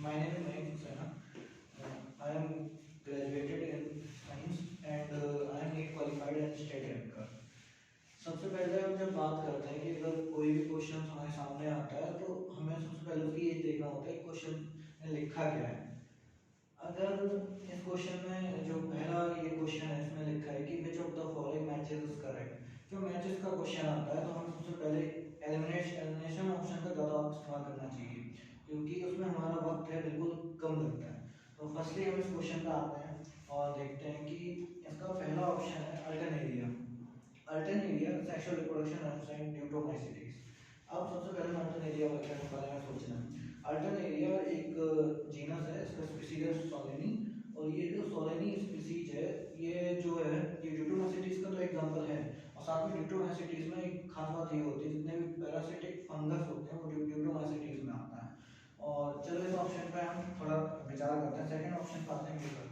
My name is Mahek Saina. I am graduated in science and I am NEET qualified and state ranker. सबसे पहले हम जब बात करते हैं कि अगर कोई भी क्वेश्चन हमारे सामने आता है तो हमें सबसे पहले उसकी ये देखना होता है क्वेश्चन में लिखा क्या है। अगर इस क्वेश्चन में जो पहला ये क्वेश्चन है इसमें लिखा है कि which of the following matches is correct, जो मैचेस का क्वेश्चन आता है तो हमें सबसे पहले एलिमिनेशन ऑप्शन का ज़्यादा इस्तेमाल करना चाहिए क्योंकि उसमें हमारा वक्त है बिल्कुल कम लगता है। तो फर्स्टली हम इस क्वेश्चन पे आते हैं और देखते हैं कि इसका पहला ऑप्शन है alternaria. Alternaria sexual reproduction and deuteromycetes. अब सबसे पहले अल्टरनेरिया के बारे में सोचना है। अल्टरनेरिया एक जीनस है, इसका स्पीसीज है सोलेनी, और ये जो सोलेनी स्पीसीज है ये जो है ये ड्यूटोमाइसीटीज का तो एग्जांपल है, और साथ में ड्यूटोमाइसीटीज में एक खास बात ये होती है जितने भी पैरासिटिक फंगस होते हैं वो ड्यूटोमाइसीटीज में आता है। और चलो इस ऑप्शन पे हम थोड़ा विचार करते हैं। सेकंड ऑप्शन पे आते हैं म्यूकर।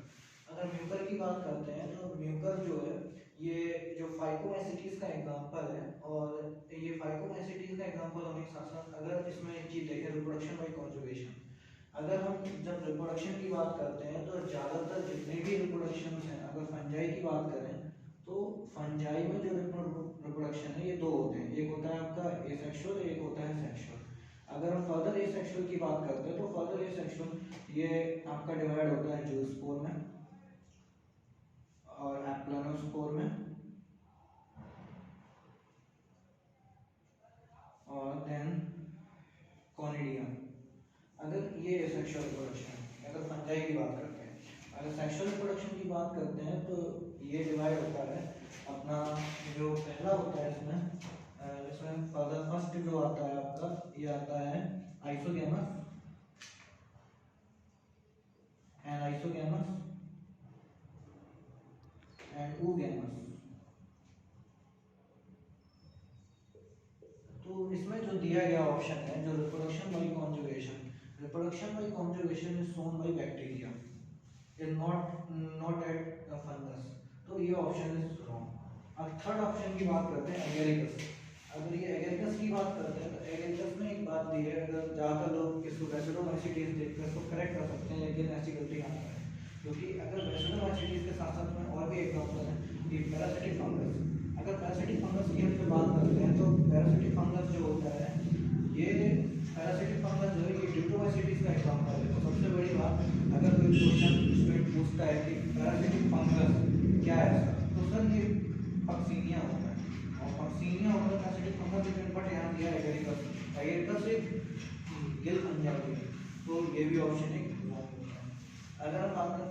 अगर म्यूकर की बात करते हैं तो म्यूकर जो है ये जो फाइकोमाइसीटीज का एग्जांपल है, और ये फाइकोमाइसीटीज का एग्जांपल होने के साथ साथ अगर इसमें एक चीज देखें रिप्रोडक्शन बाय कॉन्जुगेशन। अगर हम जब रिप्रोडक्शन की बात करते हैं तो ज़्यादातर जितने भी रिप्रोडक्शन हैं, अगर फंजाई की बात करें तो फंजाई में जो रिप्रोडक्शन है ये दो होते हैं, एक होता है आपका एसेक्सुअल, एक होता है सेक्सुअल। अगर हम फर्दर एसेक्सुअल की बात करते हैं तो फर्दर एसेक्सुअल ये आपका डिवाइड होता है जूस्पोर में और एप्लानोस्पोर में और देन कॉनिडियम। अगर ये सेक्सुअल रिप्रोडक्शन है अगर फंजाई की बात करते हैं। अगर सेक्सुअल रिप्रोडक्शन की बात करते हैं तो ये डिवाइड होता है अपना जो पहला होता है इसमें फर्स्ट जो आता है आपका ये आता है आइसोगैमस एंड oogamous। तो इसमें जो दिया गया ऑप्शन है जो reproduction by conjugation is shown by bacteria is not at fungus, तो ये ऑप्शन इज रॉन्ग। अब थर्ड ऑप्शन की बात करते हैं एगेरिकस। अगर ये एगेरिकस की बात करते हैं तो एगेरिकस में एक बात दी है, अगर ज़्यादातर लोग इसको वेसिडोमाइसीटीज देखकर इसको करेक्ट कर सकते हैं लेकिन ऐसी गलती ना करें, क्योंकि अगर वेसिडोमाइसीटीज के साथ साथ में और भी एग्जांपल है कि पैरासिटिक फंगस। अगर पैरासिटिक फंगस की हम बात करते हैं तो पैरासिटिक फंगस जो होता है ये पैरासिटिक फंगस जो है ये ड्यूटोमाइसीटीज का एग्जांपल है। तो सबसे बड़ी बात अगर कोई क्वेश्चन स्टूडेंट पूछता है कि पैरासिटिक फंगस क्या है सर, तो सर ये पक्सीनिया होता है, और पक्सीनिया होता है पैरासिटिक फंगस, लेकिन बट यहाँ दिया एगेरिकस एक गिल पंजाबी है, तो ये भी ऑप्शन एक रॉन्ग होता है। अगर हम बात करें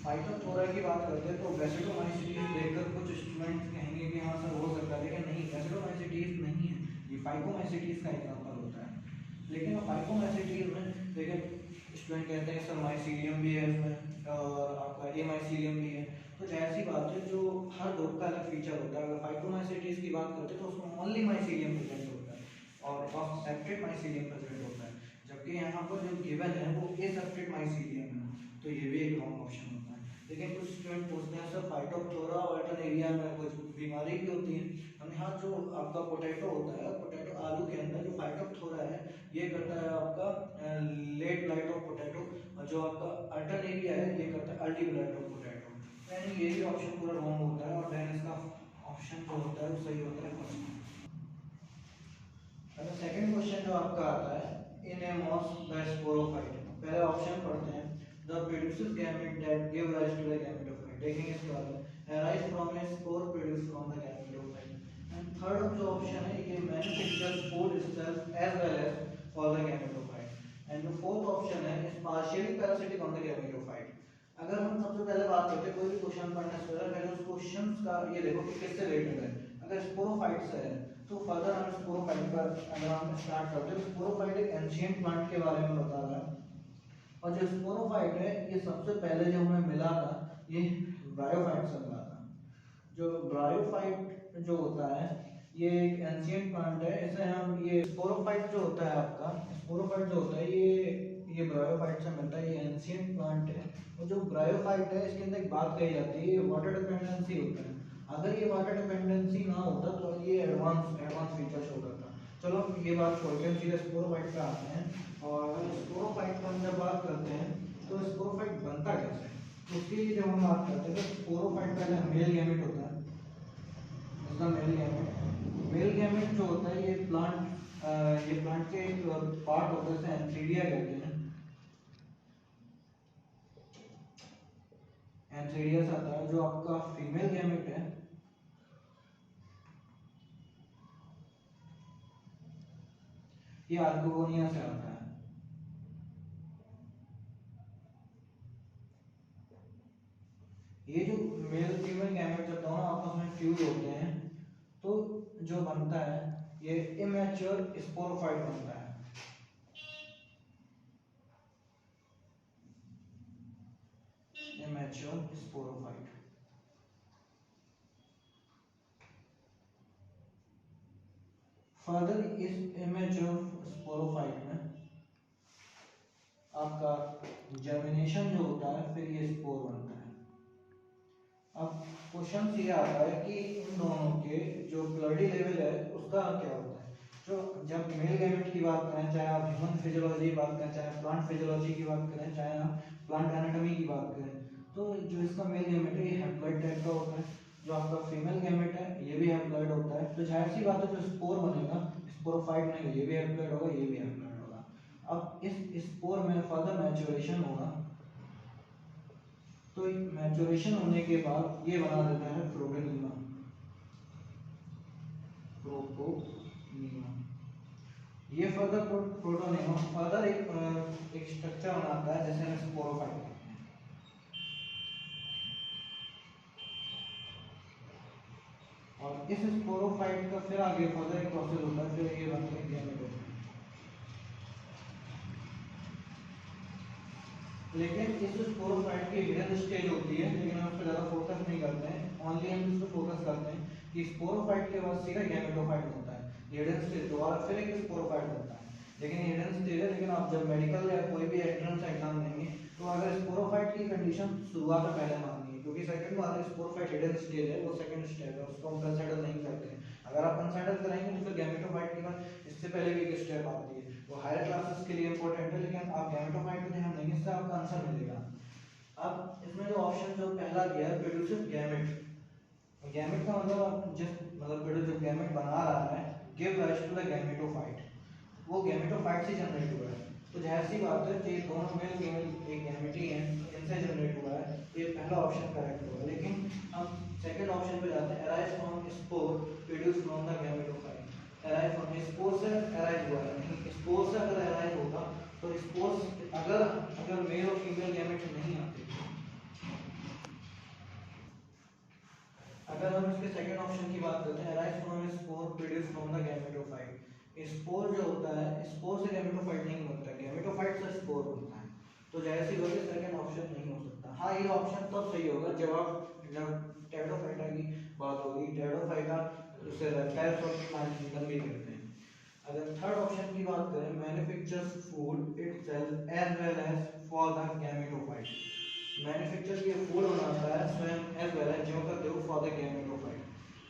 फाइटोथोरा की बात करते हैं तो वेसिडोमाइसीटीज देखकर कुछ स्टूडेंट्स कहेंगे कि हाँ सर हो सकता है, लेकिन नहीं, वेसिडोमाइसीटीज नहीं है, ये फाइकोमाइसीटीज का एग्जांपल होता है। लेकिन फाइकोमाइसीटीज में देखिए स्टूडेंट कहते हैं सर माइसीलियम भी है इसमें और आपका एमाइसीलियम भी है, तो ऐसी बात है जो हर ग्रुप का अलग फीचर होता है। अगर फाइकोमाइसीटीज की बात करते हैं तो उसमें ओनली माइसीलियम प्रेजेंट होता है और सेपरेट माइसीलियम प्रेजेंट होता है, जबकि यहाँ पर जो गिवन है वो एसेप्टेड माइसीलियम है, तो ये भी एक रॉन्ग ऑप्शन होता है। लेकिन कुछ स्टूडेंट पूछते हैं सर फाइटोप्थोरा और अल्टरनेरिया में कुछ बीमारी भी होती है। हमने यहाँ जो आपका पोटैटो होता है, पोटैटो आलू के अंदर जो फाइटोप्थोरा है ये करता है आपका लेट ब्लाइट ऑफ पोटैटो, और जो आपका अल्टरनेरिया है ये करता है अर्ली ब्लाइट ऑफ पोटैटो। यानी ये भी ऑप्शन पूरा रॉन्ग होता है, और देन इसका ऑप्शन जो होता है वो सही होता है फर्स्ट। अच्छा, सेकंड क्वेश्चन जो आपका आता है in a moss the sporophyte. पहले ऑप्शन पढ़ते हैं the produces gamete that give rise to the gametophyte taking its colour arise from a spore produced from the gametophyte. And third जो option है ये manufacture spore itself as well as for the gametophyte। And जो fourth option है is partially parasitic on the gametophyte. अगर हम सबसे पहले बात करते हैं कोई भी क्वेश्चन पढ़ने से पहले उस क्वेश्चन का ये देखो कि किससे रिलेटेड है। अगर स्पोरोफाइट से है तो फर्दर हम स्पोरोफाइट पर अगर हम स्टार्ट करते हैं तो स्पोरोफाइट एक एंशिएंट प्लांट के बारे में बता रहा है, और जो स्पोरोफाइट है ये सबसे पहले जो हमें मिला था ये ब्रायोफाइट से मिला था। जो ब्रायोफाइट जो होता है ये एक एंशिएंट प्लांट है, इसे हम ये स्पोरोफाइट जो होता है आपका स्पोरोफाइट जो होता है ये ब्रायोफाइट से मिलता है, ये एंशिएंट प्लांट है। और जो ब्रायोफाइट है इसके अंदर एक बात कही जाती है ये वाटर डिपेंडेंसी होता है। अगर ये वाटर डिपेंडेंसी ना होता तो ये एडवांस फीचर शो करता। चलो ये बात छोड़ के हम सीधे स्पोरोफाइट पे आते हैं। और स्पोरोफाइट पर हम जब बात करते हैं तो स्पोरोफाइट बनता कैसे है, तो उसके लिए जब हम बात करते हैं तो स्पोरोफाइट पहले मेल गैमेट होता है। इसका मेल गैमेट जो होता है ये प्लांट के एक पार्ट होता है, इसे एंथीरिया कहते हैं। एंथीरिया से आता है। जो आपका फीमेल गैमेट है ये आर्कोगोनिया से आता है। ये जो मेल फीमेल गैमेट जब दोनों आपस में फ्यूज होते हैं तो जो बनता है ये इमैच्योर स्पोरोफाइट बनता है। Immature sporophyte. फर्दर इस इमैच्योर स्पोरोफाइट में आपका जर्मिनेशन जो होता है फिर ये स्पोर बनता है। अब क्वेश्चन ये आता है कि इन दोनों के जो ब्लडी लेवल है उसका क्या होता है। जो जब मेल गैमेट की बात करें, चाहे आप ह्यूमन फिजियोलॉजी की बात करें, चाहे प्लांट फिजियोलॉजी की बात करें, चाहे आप प्लांट एनाटॉमी की बात करें, तो जो इसका मेल गैमेट है ये हैप्लॉइड टाइप का होता है। जो आपका फीमेल गैमेट है ये भी हैप्लॉइड होता है। तो जाहिर सी बात है जो स्पोर बनेगा स्पोरोफाइट बनेगा, ये भी हैप्लॉइड होगा, ये भी हैप्लॉइड होगा। अब इस स्पोर में फर्दर मैच्योरेशन होगा, तो मैच्योरेशन होने के बाद ये बना देता है प्रोटोनीमा। ये फर्दर प्रोटोनीमा फर्दर एक स्ट्रक्चर बनाता है जैसे हम स्पोरोफाइट कहते हैं। और इस स्पोरोफाइट का फिर आगे फर्दर एक प्रोसेस होता है, फिर ये बनता है गैमेटोफाइट। लेकिन इस स्पोरोफाइट की हिडन स्टेज होती है, लेकिन हम उस पर ज़्यादा फोकस नहीं करते हैं। ओनली हम इस पर फोकस करते हैं कि स्पोरोफाइट के बाद सीधा गैमेटोफाइट बनता है। हिडन स्टेज दोबारा फिर एक स्पोरोफाइट बनता है, लेकिन हिडन स्टेज है। लेकिन आप जब मेडिकल या कोई भी एंट्रेंस एग्जाम देंगे तो अगर स्पोरोफाइट की कंडीशन शुरुआत में पहले मांगनी है, क्योंकि सेकंड वाला स्पोरोफाइट हिडन स्टेज है, वो सेकंड स्टेप है, उसको हम कंसीडर नहीं करते हैं। अगर आप कंसीडर करेंगे तो फिर गैमेटोफाइट के बाद इससे पहले भी एक स्टेप आती है, वो हायर क्लासेस के लिए इंपॉर्टेंट है, लेकिन आप गैमेटोफाइट पे ध्यान देंगे इससे आपका आंसर मिलेगा। अब इसमें जो ऑप्शन जो पहला दिया है प्रोड्यूसर गैमेट। गैमेट का मतलब आप जिस प्रोड्यूसर गैमेट बना रहा है give rise to the gametophyte, वो गैमेटोफाइट से जनरेट हुआ है। तो जाहिर सी बात है कि दोनों मेल फीमेल एक गैमेट ही हैं, तो इनसे जनरेट हुआ है, ये पहला ऑप्शन करेक्ट होगा। लेकिन हम सेकंड ऑप्शन पे जाते हैं, arise from spore produce from the gametophyte. Arise from spore से अराइज हुआ है, नहीं स्पोर से अगर अराइज होता तो स्पोर अगर मेल और फीमेल गैमेट नहीं आते, अगर हम इसके सेकंड ऑप्शन की बात करते हैं, arise from spore produce from the gametophyte, spore जो होता है स्पोर से गैमेटोफाइट नहीं बनता, गैमेटोफाइट से स्पोर बनता है। तो जाहिर सी बात है सेकंड ऑप्शन नहीं हो सकता। हाँ ये ऑप्शन तब सही होगा जब टेरिडोफाइटा की बात होगी। टेरिडोफाइटा उसे रेप्टाइल्स और प्लांट किंगडम भी कहते हैं। अगर थर्ड ऑप्शन की बात करें, manufactures food itself as well as for the gametophyte, manufacture के फूड बनाता है स्वयं एज वेल एज जो करते हो फॉर द गैमेटोफाइट।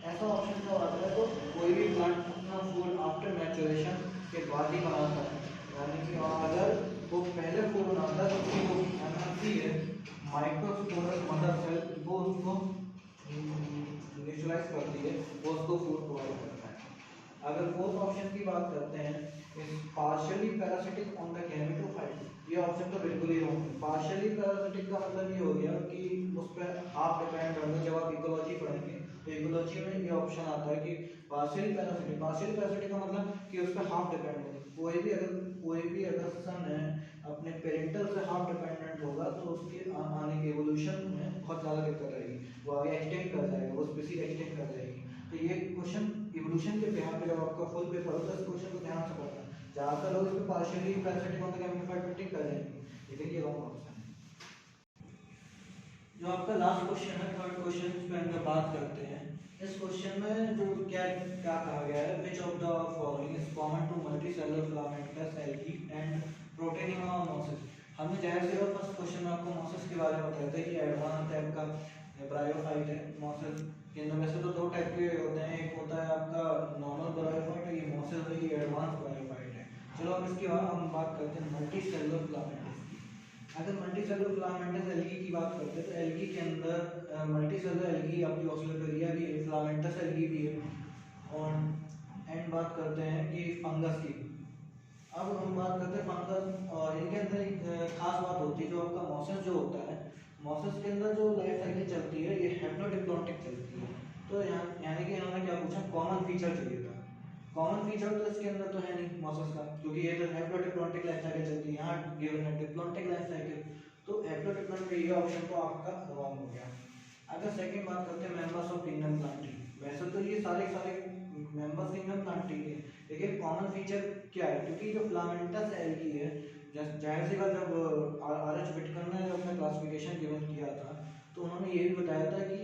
ऐसा ऑप्शन जब आता है तो कोई भी प्लांट अपना फूड आफ्टर मैच्योरेशन के बाद ही बनाता है, यानी कि अगर वो पहले फूड बनाता है तो उसकी जो एमएमसी है माइक्रोस्पोरस मदर सेल वो उसको न्यूट्रलाइज करती है, वो उसको फूड प्रोवाइड करता है। अगर फोर्थ ऑप्शन की बात करते हैं, is partially parasitic on the gametophyte, ये ऑप्शन तो बिल्कुल ही रॉन्ग है। पार्शियली पैरासिटिक का मतलब ये हो गया कि उस पर हाफ डिपेंड होगा। जब आप इकोलॉजी पढ़ेंगे तो इकोलॉजी में ये ऑप्शन आता है कि पार्शियली पैरासिटिक का मतलब कि उस पर हाफ डिपेंड होगा। कोई भी अगर सन है अपने पेरेंटल से हाफ डिपेंडेंट होगा तो उसके आने के एवोल्यूशन में बहुत ज़्यादा दिक्कत आएगी, वो आगे एक्सटेंड कर जाएगा, वो स्पीसीज एक्सटेंड कर जाएगी। तो ये क्वेश्चन इवोल्यूशन के यहाँ पे जब आपका फुल पेपर होता है इस क्वेश्चन को ध्यान से पढ़ना। ज़्यादातर लोग इसमें partially parasitic on the gametophyte पे टिक कर जाएंगे, लेकिन ये रॉन्ग ऑप्शन है। जो आपका लास्ट क्वेश्चन है, थर्ड क्वेश्चन पे हम जब बात करते हैं, इस क्वेश्चन में जो क्या क्या कहा गया है, which of the following is common to multicellular filamentous algae and protonema और मोसिस। हमने जाहिर सी बात फर्स्ट क्वेश्चन में आपको मोसिस के बारे में बताया था कि एडवांस टाइप का ब्रायोफाइट है मोसिस, इनमें वैसे तो दो टाइप के होते हैं, एक होता है आपका नॉर्मल ब्रायोफाइट, ये मोसेस है, ये एडवांस ब्रायोफाइट है। चलो अब इसके बाद हम बात करते हैं मल्टी सेलुलर फिलामेंटस की। अगर मल्टी सेलुलर फिलामेंटस एल्गी की बात करते हैं तो एल्गी के अंदर मल्टी सेलुलर एल्गी आपकी ऑस्लोटोरिया भी है, फिलामेंटस एल्गी भी है, और एंड बात करते हैं कि फंगस की। अब हम बात करते हैं फंगस, और इनके अंदर एक खास बात होती है, जो आपका मॉसेस जो होता है, मॉसेस के अंदर जो लाइफ साइकिल चलती है ये हेप्लोडिप्लॉन्टिक चलती है। तो यहाँ यानी कि इन्होंने क्या पूछा, कॉमन फीचर चाहिए था। कॉमन फीचर तो इसके अंदर तो है नहीं मॉसेस का, क्योंकि ये तो हेप्लोडिप्लॉन्टिक लाइफ साइकिल चलती है, यहाँ गिवन है डिप्लॉन्टिक लाइफ साइकिल, तो हेप्लोडिप्लॉन्टिक ये ऑप्शन तो आपका रॉन्ग हो गया। अगर सेकंड बात करते हैं मेंबर्स ऑफ किंगडम प्लांटी, वैसे तो ये सारे मेंबर्स किंगडम प्लांटी है, लेकिन कॉमन फीचर क्या है, क्योंकि जो फिलामेंटस एल्गी है, जाहिर सी बात, जब आर.एच. विटकर ने अपना क्लासिफिकेशन गिवन किया था तो उन्होंने ये भी बताया था कि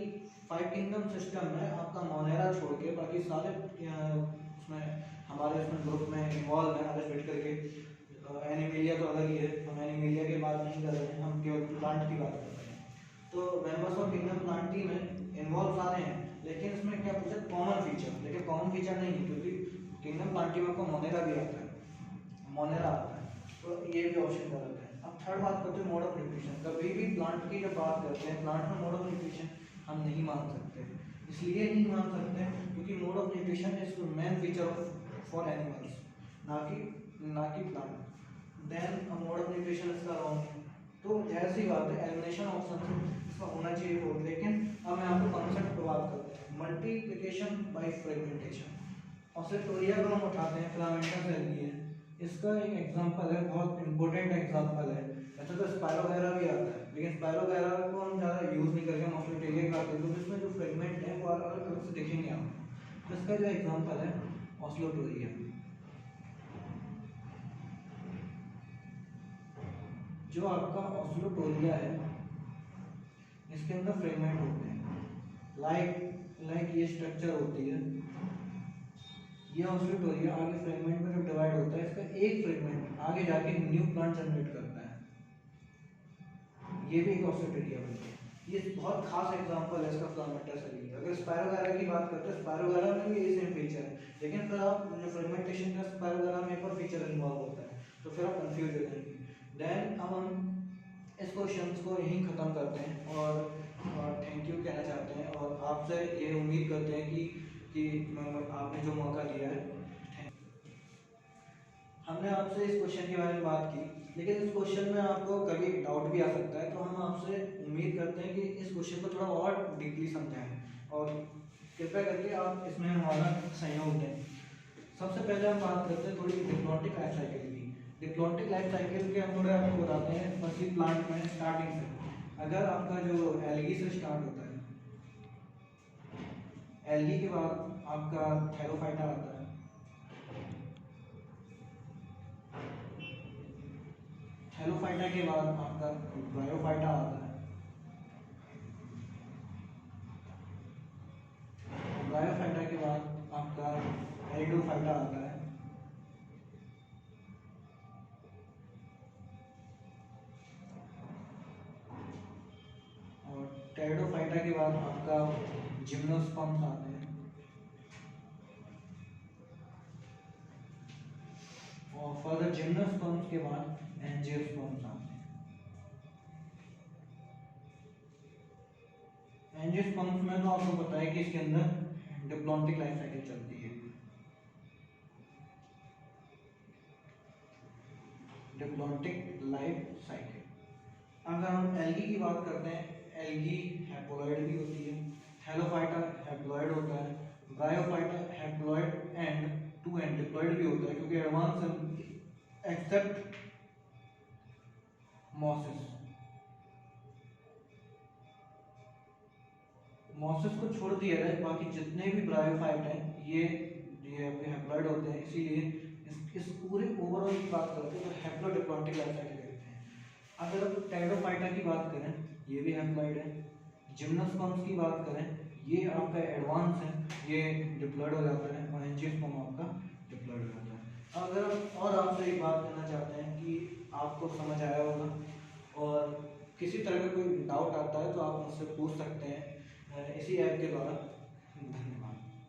5 किंगडम सिस्टम में आपका मोनेरा छोड़ के बाकी सारे उसमें हमारे उसमें ग्रुप में इन्वॉल्व है आर.एच. विटकर के। एनिमेलिया तो अलग ही है, हम एनिमेलिया की बात नहीं कर रहे हैं, हम केवल प्लांट की बात कर रहे हैं। तो मेंबर्स ऑफ किंगडम प्लांटी में इन्वॉल्व सारे हैं, लेकिन इसमें क्या पूछा, कॉमन फीचर, लेकिन कॉमन फीचर नहीं है, क्योंकि किंगडम प्लांटी में आपको मोनेरा भी आता है, मोनेरा आता है, तो ये भी ऑप्शन गलत है। अब थर्ड बात करते हैं मोड ऑफ न्यूट्रिशन। कभी भी प्लांट की जब बात करते हैं, प्लांट में मोड ऑफ न्यूट्रिशन हम नहीं मान सकते, इसलिए नहीं मान सकते क्योंकि mode of nutrition is main feature for animals, ना कि plant. Then mode of nutrition इसका रॉन्ग है, तो ऐसी बात है, एलिमिनेशन ऑप्शन से इसका होना चाहिए हो। लेकिन अब मैं आपको कॉन्सेप्ट पर बात करता हूँ, मल्टीप्लिकेशन बाय फ्रेगमेंटेशन। ऑस्ट्रेटोरिया को हम उठाते हैं, फिलामेंटस एल्गी है, इसका एक एग्जांपल है, बहुत इंपॉर्टेंट एग्जांपल है। ऐसा तो स्पायरोगैरा भी आता है, लेकिन स्पायरोगैरा को हम ज़्यादा यूज़ नहीं करके हम ऑस्ट्रेटोरिया का आते हैं, तो इसमें जो फ्रेगमेंट है वो अलग अलग से दिखेंगे आपको। तो इसका जो एग्जांपल है ऑस्ट्रेटोरिया, जो आपका ऑस्ट्रेटोरिया है इसके अंदर फ्रेगमेंट होते हैं, लाइक ये स्ट्रक्चर होती है, ये ऑस्ट्रेटोरिया आगे फ्रेगमेंट में जब डिवाइड होता है, इसका एक फ्रेगमेंट आगे जाके न्यू प्लांट जनरेट करता है, ये भी एक ऑस्ट्रेटोरिया बनती है। ये बहुत खास एग्जांपल है इसका फिलामेंटस एल्गी। अगर स्पायरोगैरा की बात करते हैं, स्पायरोगैरा में भी ये सेम फीचर है, लेकिन फिर आप जो फ्रेगमेंटेशन का स्पायरोगैरा में एक और फीचर इन्वॉल्व होता है, तो फिर आप कंफ्यूज हो जाएंगे। देन अब हम इस क्वेश्चन को यहीं ख़त्म करते हैं और थैंक यू कहना चाहते हैं, और आपसे ये उम्मीद करते हैं कि आपने जो मौका दिया है। हमने आपसे इस क्वेश्चन के बारे में बात की, लेकिन इस क्वेश्चन में आपको कभी डाउट भी आ सकता है, तो हम आपसे उम्मीद करते हैं कि इस क्वेश्चन को थोड़ा और डीपली समझाएं, और कृपया करके आप इसमें हमारा सहयोग दें। सबसे पहले हम बात करते हैं थोड़ी डिप्लॉन्टिक लाइफ साइकिल की। डिप्लॉन्टिक लाइफ साइकिल के हम थोड़े आपको बताते हैं फर्स्ट प्लांट में स्टार्टिंग से। अगर आपका जो एल्गी से स्टार्ट होता है, एल्गी के बाद आपका थैलोफाइटा आता है, थैलोफाइटा के बाद आपका ब्रायोफाइटा आता है, ब्रायोफाइटा के बाद आपका एरिडोफाइटा आता है, और टेरिडोफाइटा के बाद आपका जिम्नोस्पर्म्स आते हैं, और फर्दर जिम्नोस्पर्म्स के बाद एंजियोस्पर्म्स आते हैं। एंजियोस्पर्म्स में तो आपको पता है कि इसके अंदर डिप्लॉन्टिक लाइफ साइकिल चलती है, डिप्लॉन्टिक लाइफ साइकिल। अगर हम एल्गी की बात करते हैं, एल्गी हैप्लॉइड भी होती है, थैलोफाइटा हैप्लॉइड होता है, bryophyta haploid and two and diploid भी होता है, क्योंकि एडवांस एक्सेप्ट मॉसेस, मॉसेस को छोड़ दिया जाए, बाकी जितने भी ब्रायोफाइट हैं ये आपके हैप्लॉइड होते हैं, इसीलिए इस पूरे ओवरऑल की बात करते हैं तो हैप्लोडिप्लॉन्टिक लाइफ साइकिल कहते हैं। अगर आप टेरिडोफाइटा की बात करें, ये भी हैप्लॉइड है, जिम्नोस्पर्म्स की बात करें, ये आपका एडवांस है, ये डिप्लॉइड हो जाता है, और एंजियोस्पर्म आपका डिप्लॉइड हो जाता है। अगर और आपसे एक बात कहना चाहते हैं कि आपको समझ आया होगा, और किसी तरह का कोई डाउट आता है तो आप मुझसे पूछ सकते हैं इसी ऐप के द्वारा।